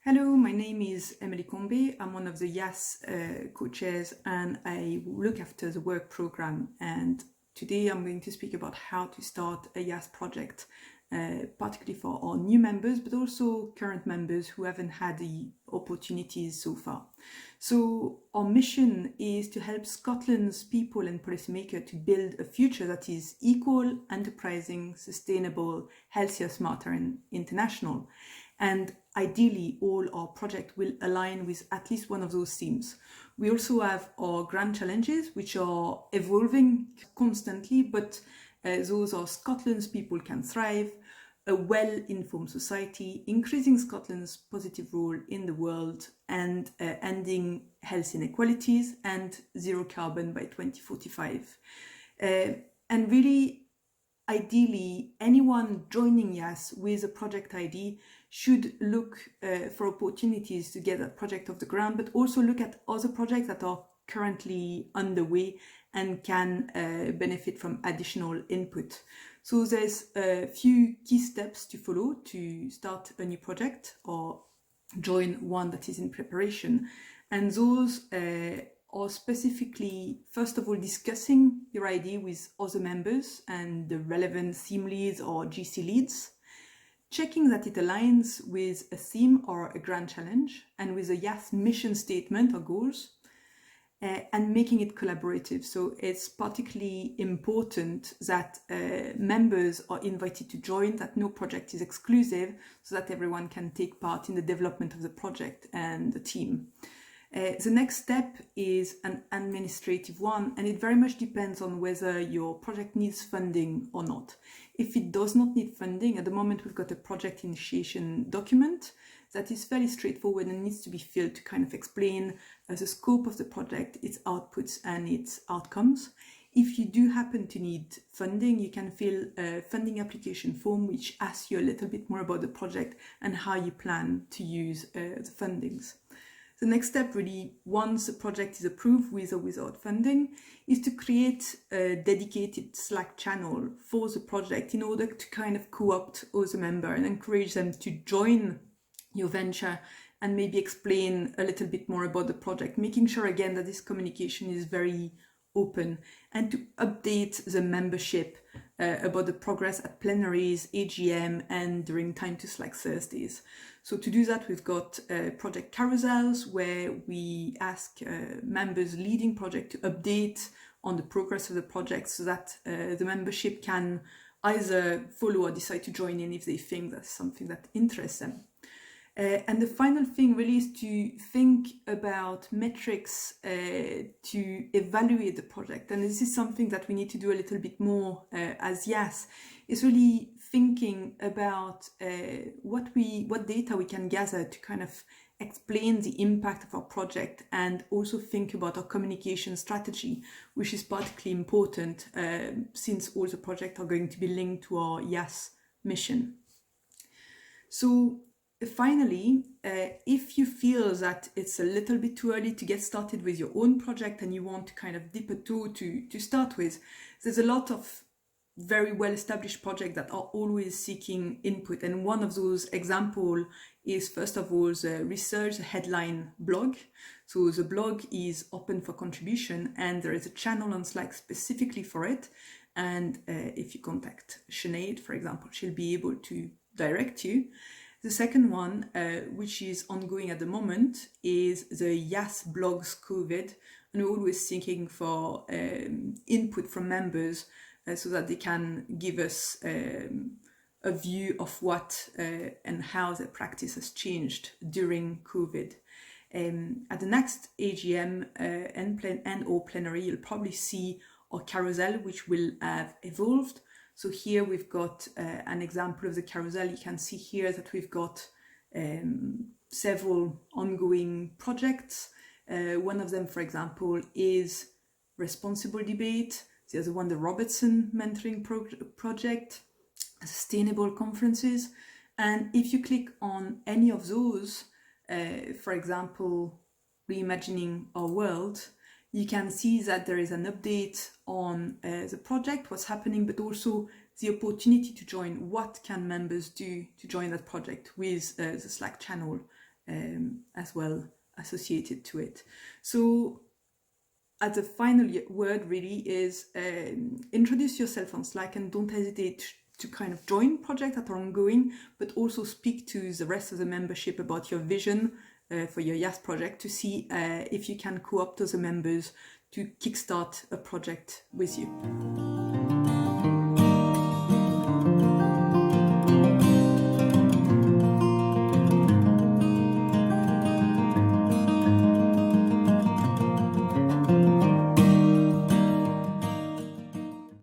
Hello, my name is Emilie Combet. I'm one of the YAS co-chairs and I look after the work program. And today I'm going to speak about how to start a YAS project, particularly for our new members, but also current members who haven't had the opportunities so far. So our mission is to help Scotland's people and policymakers to build a future that is equal, enterprising, sustainable, healthier, smarter and international. And ideally, all our project will align with at least one of those themes. We also have our grand challenges, which are evolving constantly, but those are Scotland's people can thrive, a well-informed society, increasing Scotland's positive role in the world, and ending health inequalities, and zero carbon by 2045. And really, ideally, anyone joining YAS with a project ID should look for opportunities to get a project off the ground, but also look at other projects that are currently underway and can benefit from additional input. So there's a few key steps to follow to start a new project or join one that is in preparation. And those are specifically, first of all, discussing your idea with other members and the relevant theme leads or GC leads, checking that it aligns with a theme or a grand challenge and with a YAS mission statement or goals, and making it collaborative. So it's particularly important that members are invited to join, that no project is exclusive, so that everyone can take part in the development of the project and the team. The next step is an administrative one, and it very much depends on whether your project needs funding or not. If it does not need funding, at the moment we've got a project initiation document that is fairly straightforward and needs to be filled to kind of explain the scope of the project, its outputs and its outcomes. If you do happen to need funding, you can fill a funding application form which asks you a little bit more about the project and how you plan to use the fundings. The next step, really, once a project is approved with or without funding, is to create a dedicated Slack channel for the project in order to kind of co-opt other members and encourage them to join your venture and maybe explain a little bit more about the project, making sure again that this communication is very open, and to update the membership about the progress at plenaries, AGM, and during Time to Slack Thursdays. So to do that, we've got project carousels where we ask members leading project to update on the progress of the project so that the membership can either follow or decide to join in if they think that's something that interests them. And the final thing really is to think about metrics to evaluate the project. And this is something that we need to do a little bit more as YAS, is really thinking about what data we can gather to kind of explain the impact of our project, and also think about our communication strategy, which is particularly important since all the projects are going to be linked to our YAS mission. So finally, if you feel that it's a little bit too early to get started with your own project and you want to kind of dip a toe to start with, there's a lot of very well-established projects that are always seeking input. And one of those examples is, first of all, the research headline blog. So the blog is open for contribution and there is a channel on Slack specifically for it. And if you contact Sinead, for example, she'll be able to direct you. The second one, which is ongoing at the moment, is the YAS blogs COVID, and we're always seeking for input from members so that they can give us a view of what and how their practice has changed during COVID. At the next AGM and or plenary, you'll probably see our carousel, which will have evolved. So here we've got an example of the carousel. You can see here that we've got several ongoing projects. One of them, for example, is responsible debate. The other one, the Robertson mentoring project, sustainable conferences. And if you click on any of those, for example, reimagining our world, you can see that there is an update on the project, what's happening, but also the opportunity to join. What can members do to join that project with the Slack channel as well associated to it. So as a final word really is introduce yourself on Slack, and don't hesitate to kind of join projects that are ongoing, but also speak to the rest of the membership about your vision for your YAS project to see if you can co-opt other members to kickstart a project with you.